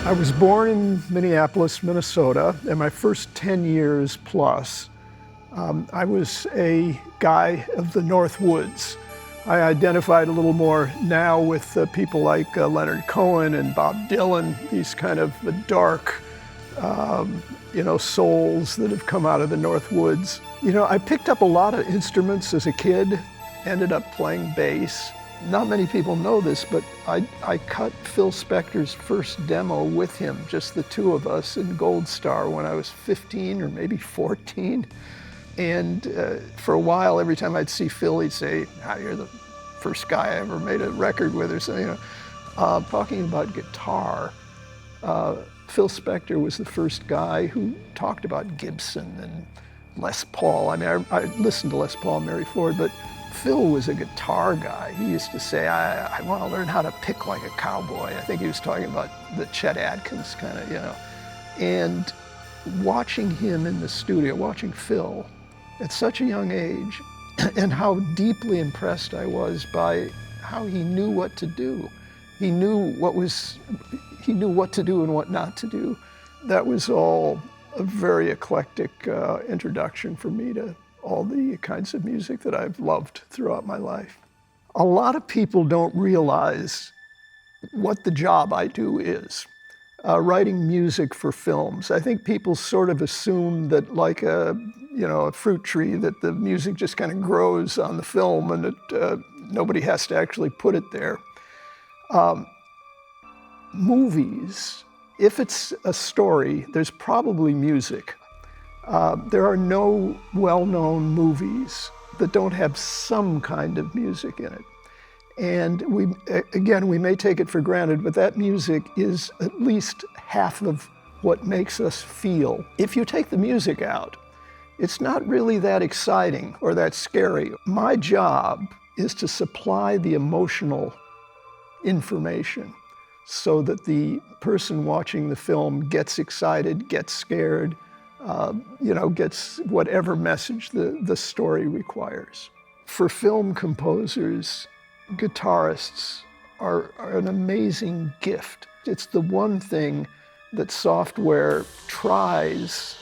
I was born in Minneapolis, Minnesota, and my first 10 years plus, I was a guy of the North Woods. I identified a little more now with people like Leonard Cohen and Bob Dylan, these kind of dark, souls that have come out of the North Woods. I picked up a lot of instruments as a kid, ended up playing bass. Not many people know this, but I cut Phil Spector's first demo with him, just the two of us in Gold Star when I was 15 or maybe 14. And for a while, every time I'd see Phil, he'd say, you're the first guy I ever made a record with, or something. Talking about guitar, Phil Spector was the first guy who talked about Gibson and Les Paul. I mean, I listened to Les Paul and Mary Ford, but Phil was a guitar guy. He used to say, I want to learn how to pick like a cowboy. I think he was talking about the Chet Atkins kind of, And watching him in the studio, watching Phil at such a young age, and how deeply impressed I was by how he knew what to do. He knew what to do and what not to do. That was all a very eclectic introduction for me to all the kinds of music that I've loved throughout my life. A lot of people don't realize what the job I do is, writing music for films. I think people sort of assume that like a fruit tree, that the music just kind of grows on the film and that nobody has to actually put it there. Movies, if it's a story, there's probably music. There are no well-known movies that don't have some kind of music in it. And we may take it for granted, but that music is at least half of what makes us feel. If you take the music out, it's not really that exciting or that scary. My job is to supply the emotional information so that the person watching the film gets excited, gets scared, gets whatever message the story requires. For film composers, guitarists are an amazing gift. It's the one thing that software tries,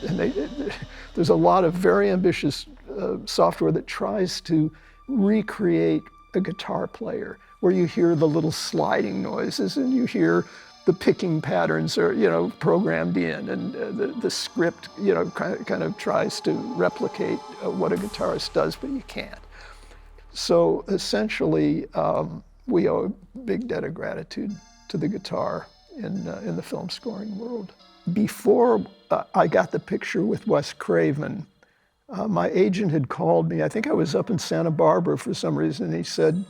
and there's a lot of very ambitious software that tries to recreate a guitar player, where you hear the little sliding noises and you hear the picking patterns are, programmed in, and the script, kind of tries to replicate what a guitarist does, but you can't. So essentially, we owe a big debt of gratitude to the guitar in the film scoring world. Before I got the picture with Wes Craven, my agent had called me. I think I was up in Santa Barbara for some reason, and he said,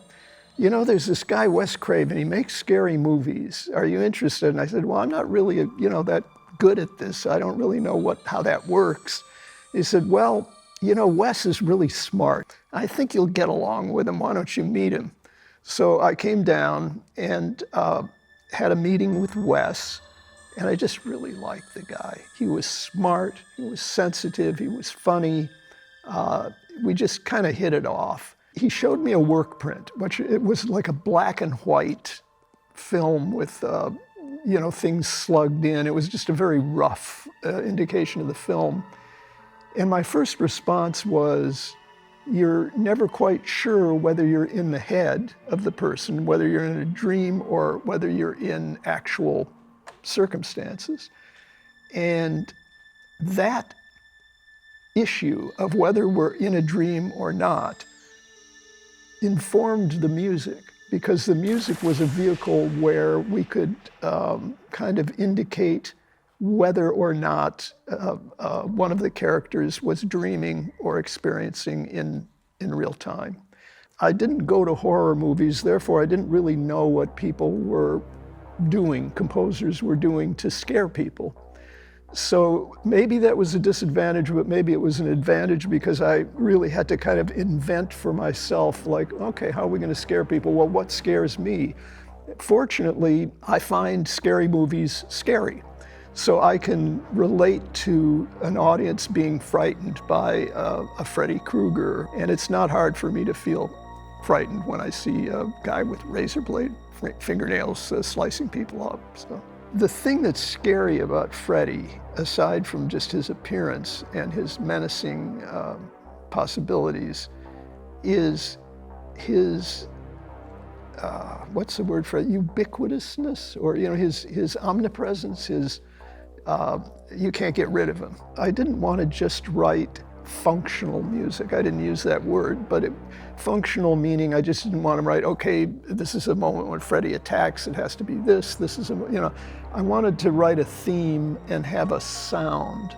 there's this guy, Wes Craven, he makes scary movies. Are you interested? And I said, well, I'm not really, that good at this. I don't really know how that works. He said, well, Wes is really smart. I think you'll get along with him. Why don't you meet him? So I came down and had a meeting with Wes, and I just really liked the guy. He was smart, he was sensitive, he was funny. We just kind of hit it off. He showed me a work print, which it was like a black and white film with, things slugged in. It was just a very rough indication of the film. And my first response was, you're never quite sure whether you're in the head of the person, whether you're in a dream or whether you're in actual circumstances. And that issue of whether we're in a dream or not informed the music, because the music was a vehicle where we could kind of indicate whether or not one of the characters was dreaming or experiencing in real time. I didn't go to horror movies, therefore I didn't really know what people were doing, composers were doing to scare people. So maybe that was a disadvantage, but maybe it was an advantage, because I really had to kind of invent for myself, like, okay, how are we going to scare people? Well, what scares me? Fortunately, I find scary movies scary. So I can relate to an audience being frightened by a Freddy Krueger, and it's not hard for me to feel frightened when I see a guy with razor blade fingernails slicing people up. So The thing that's scary about Freddie, aside from just his appearance and his menacing possibilities, is his, what's the word for it, ubiquitousness, or his omnipresence, you can't get rid of him. I didn't want to just write functional music. I didn't use that word, but functional meaning I just didn't want to write, okay, this is a moment when Freddie attacks, it has to be this is I wanted to write a theme and have a sound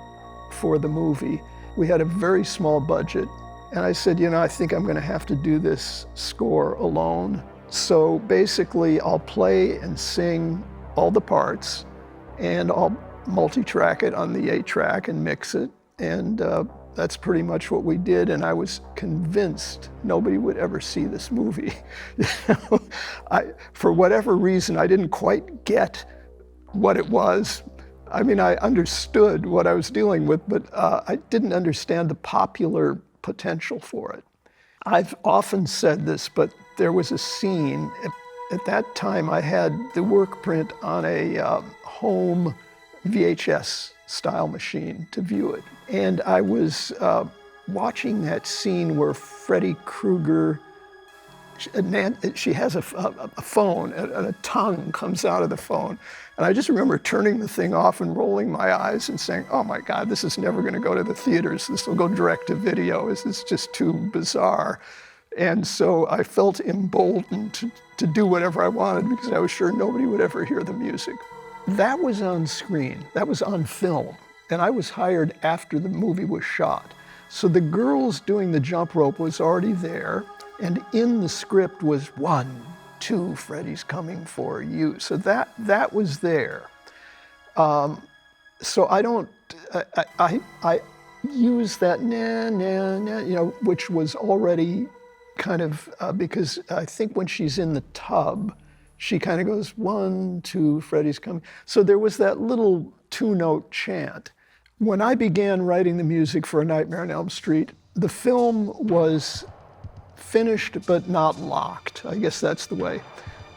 for the movie. We had a very small budget, and I said, I think I'm going to have to do this score alone. So basically I'll play and sing all the parts, and I'll multi-track it on the 8-track and mix it, and that's pretty much what we did, and I was convinced nobody would ever see this movie. For whatever reason, I didn't quite get what it was. I mean, I understood what I was dealing with, but I didn't understand the popular potential for it. I've often said this, but there was a scene, at that time I had the work print on a home VHS style machine to view it. And I was watching that scene where Freddy Krueger, she has a phone, and a tongue comes out of the phone. And I just remember turning the thing off and rolling my eyes and saying, oh my God, this is never gonna go to the theaters. This will go direct to video. This is just too bizarre. And so I felt emboldened to do whatever I wanted, because I was sure nobody would ever hear the music. That was on screen, that was on film, and I was hired after the movie was shot. So the girls doing the jump rope was already there, and in the script was 1, 2, Freddie's coming for you. So that was there. So I use that which was already kind of, because I think when she's in the tub, she kind of goes, 1, 2, Freddie's coming. So there was that little 2-note chant. When I began writing the music for A Nightmare on Elm Street, the film was finished but not locked. I guess that's the way.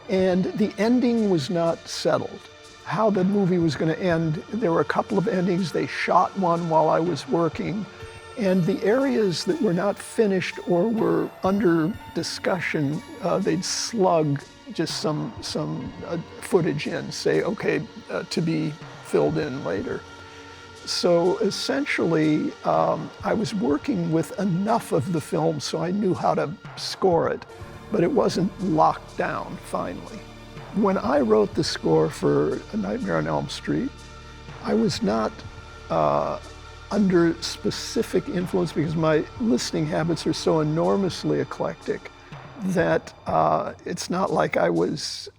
And the ending was not settled. How the movie was going to end, there were a couple of endings. They shot one while I was working. And the areas that were not finished or were under discussion, they'd slug just some footage in, say, okay, to be filled in later. So essentially, I was working with enough of the film so I knew how to score it, but it wasn't locked down finally. When I wrote the score for A Nightmare on Elm Street, I was not under specific influence, because my listening habits are so enormously eclectic that it's not like I was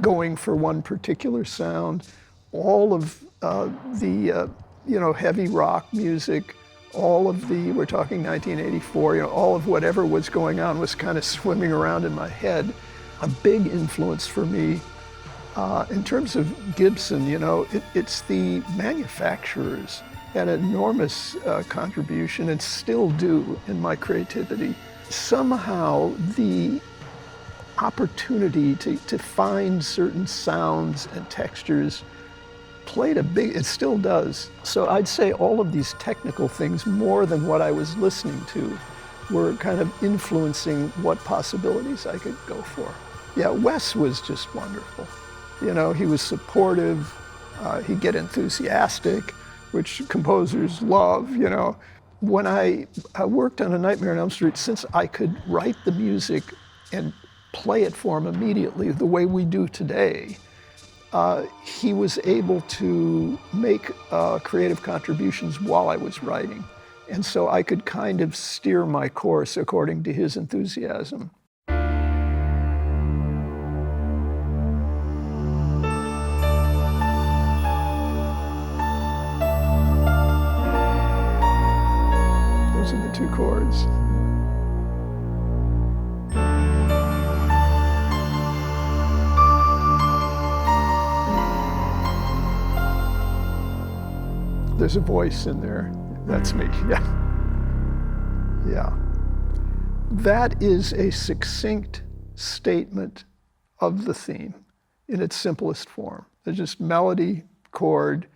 going for one particular sound. All of the heavy rock music, all of we're talking 1984, all of whatever was going on was kind of swimming around in my head. A big influence for me in terms of Gibson, it's the manufacturers had an enormous contribution, and still do, in my creativity. Somehow the opportunity to find certain sounds and textures played it still does. So I'd say all of these technical things, more than what I was listening to, were kind of influencing what possibilities I could go for. Yeah, Wes was just wonderful. He was supportive, he'd get enthusiastic, which composers love, When I worked on A Nightmare on Elm Street, since I could write the music and play it for him immediately the way we do today, he was able to make creative contributions while I was writing. And so I could kind of steer my course according to his enthusiasm. Those are the 2 chords. There's a voice in there. That's me, yeah. That is a succinct statement of the theme. in its simplest form. There's just melody, chord,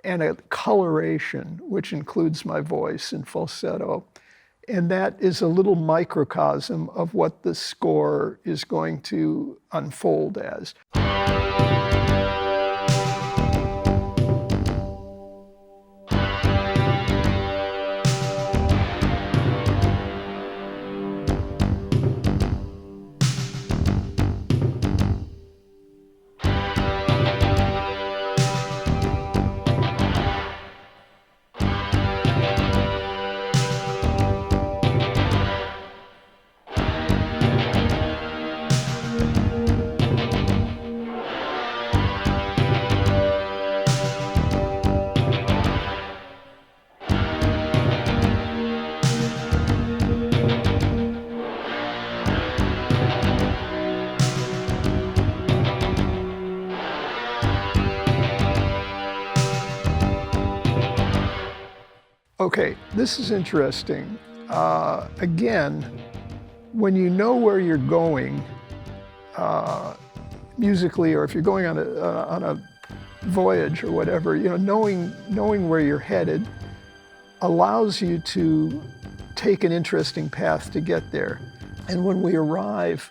and a coloration, which includes my voice in falsetto. And that is a little microcosm of what the score is going to unfold as. Okay, this is interesting. Again, when you know where you're going musically, or if you're going on a voyage or whatever, you know, knowing where you're headed allows you to take an interesting path to get there. And when we arrive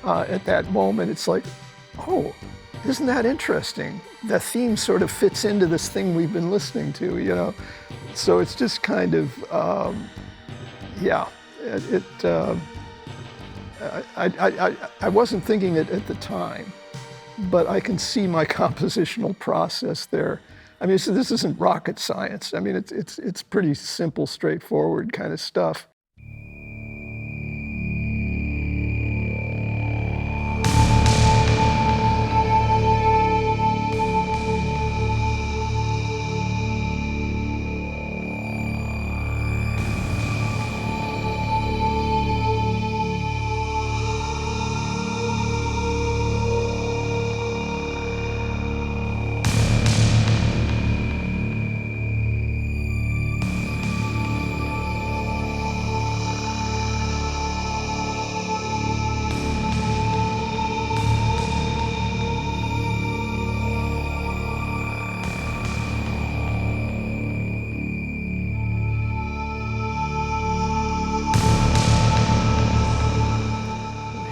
at that moment, it's like, oh, isn't that interesting? The theme sort of fits into this thing we've been listening to, you know? So it's just kind of, I wasn't thinking it at the time, but I can see my compositional process there. I mean, so this isn't rocket science. I mean, it's pretty simple, straightforward kind of stuff.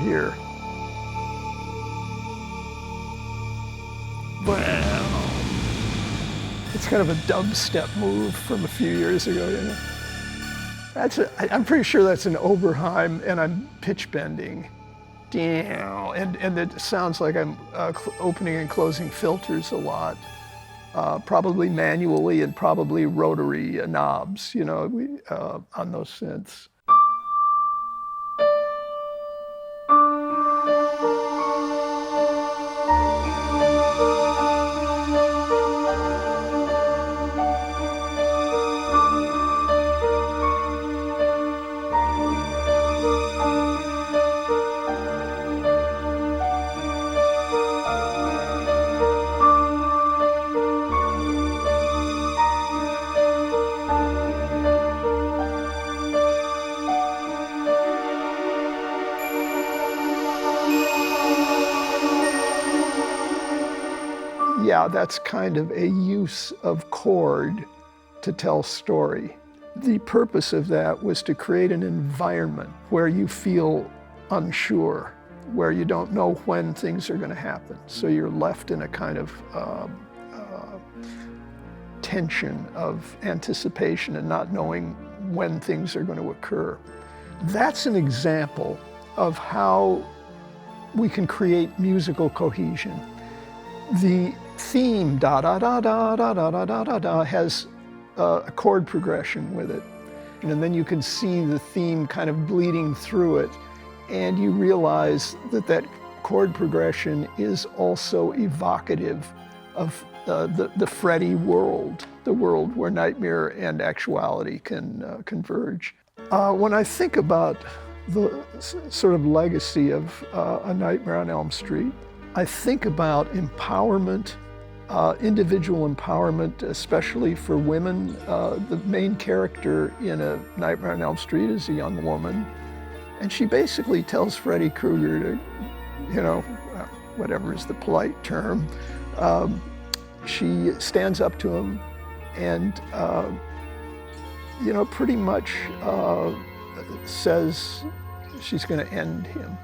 Here. Wow. It's kind of a dubstep move from a few years ago, you know. I'm pretty sure that's an Oberheim, and I'm pitch bending. And it sounds like I'm opening and closing filters a lot, probably manually and probably rotary knobs, you know, on those synths. Yeah, that's kind of a use of chord to tell story. The purpose of that was to create an environment where you feel unsure, where you don't know when things are going to happen. So you're left in a kind of tension of anticipation and not knowing when things are going to occur. That's an example of how we can create musical cohesion. The theme, da da da da da da da da da da, has a chord progression with it. And then you can see the theme kind of bleeding through it. And you realize that that chord progression is also evocative of the Freddy world, the world where nightmare and actuality can converge. When I think about the sort of legacy of A Nightmare on Elm Street, I think about empowerment, individual empowerment, especially for women. The main character in A Nightmare on Elm Street is a young woman, and she basically tells Freddy Krueger to, you know, whatever is the polite term, she stands up to him and, pretty much says she's going to end him.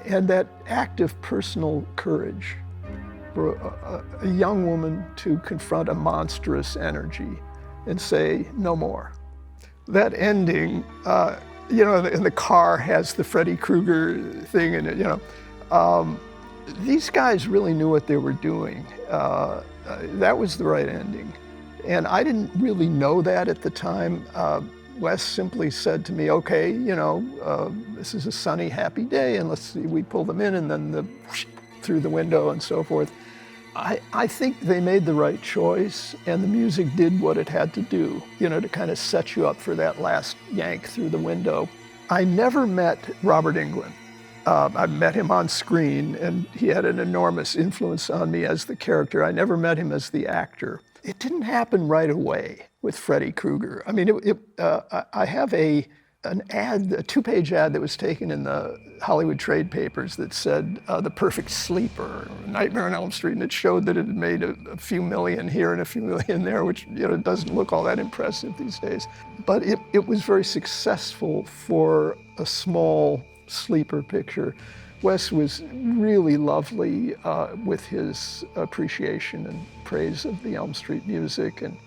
And that act of personal courage for a young woman to confront a monstrous energy and say, no more. That ending, and the car has the Freddy Krueger thing in it, these guys really knew what they were doing. That was the right ending. And I didn't really know that at the time. Wes simply said to me, okay, this is a sunny, happy day, and let's see, we pull them in, and then through the window and so forth. I think they made the right choice, and the music did what it had to do, to kind of set you up for that last yank through the window. I never met Robert Englund. I met him on screen, and he had an enormous influence on me as the character. I never met him as the actor. It didn't happen right away with Freddy Krueger. I mean, I have an ad, a 2-page ad that was taken in the Hollywood trade papers that said The Perfect Sleeper, Nightmare on Elm Street, and it showed that it had made a few million here and a few million there, which doesn't look all that impressive these days. But it was very successful for a small sleeper picture. Wes was really lovely with his appreciation and praise of the Elm Street music, and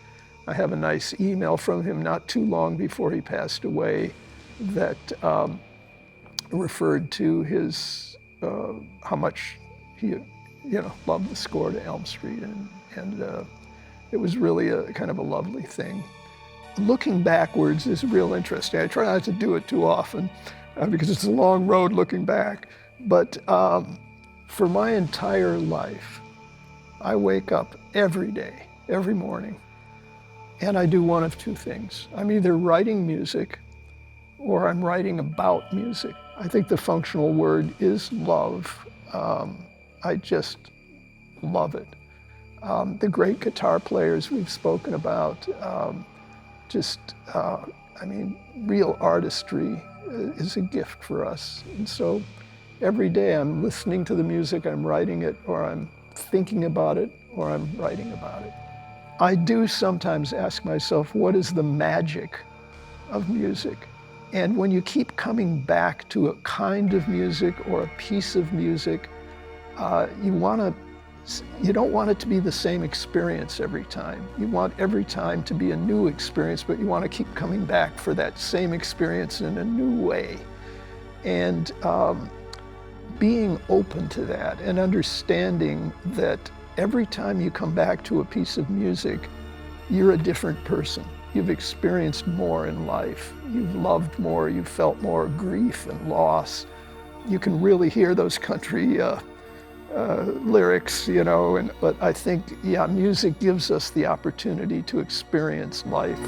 I have a nice email from him not too long before he passed away that referred to his how much he loved the score to Elm Street, and it was really a kind of a lovely thing. Looking backwards is real interesting. I try not to do it too often because it's a long road looking back. But for my entire life, I wake up every day, every morning, and I do one of two things. I'm either writing music or I'm writing about music. I think the functional word is love. I just love it. The great guitar players we've spoken about, real artistry is a gift for us. And so every day I'm listening to the music, I'm writing it, or I'm thinking about it, or I'm writing about it. I do sometimes ask myself, what is the magic of music? And when you keep coming back to a kind of music or a piece of music, you don't want it to be the same experience every time. You want every time to be a new experience, but you want to keep coming back for that same experience in a new way. And being open to that and understanding that every time you come back to a piece of music, you're a different person. You've experienced more in life. You've loved more. You've felt more grief and loss. You can really hear those country lyrics, but I think, music gives us the opportunity to experience life.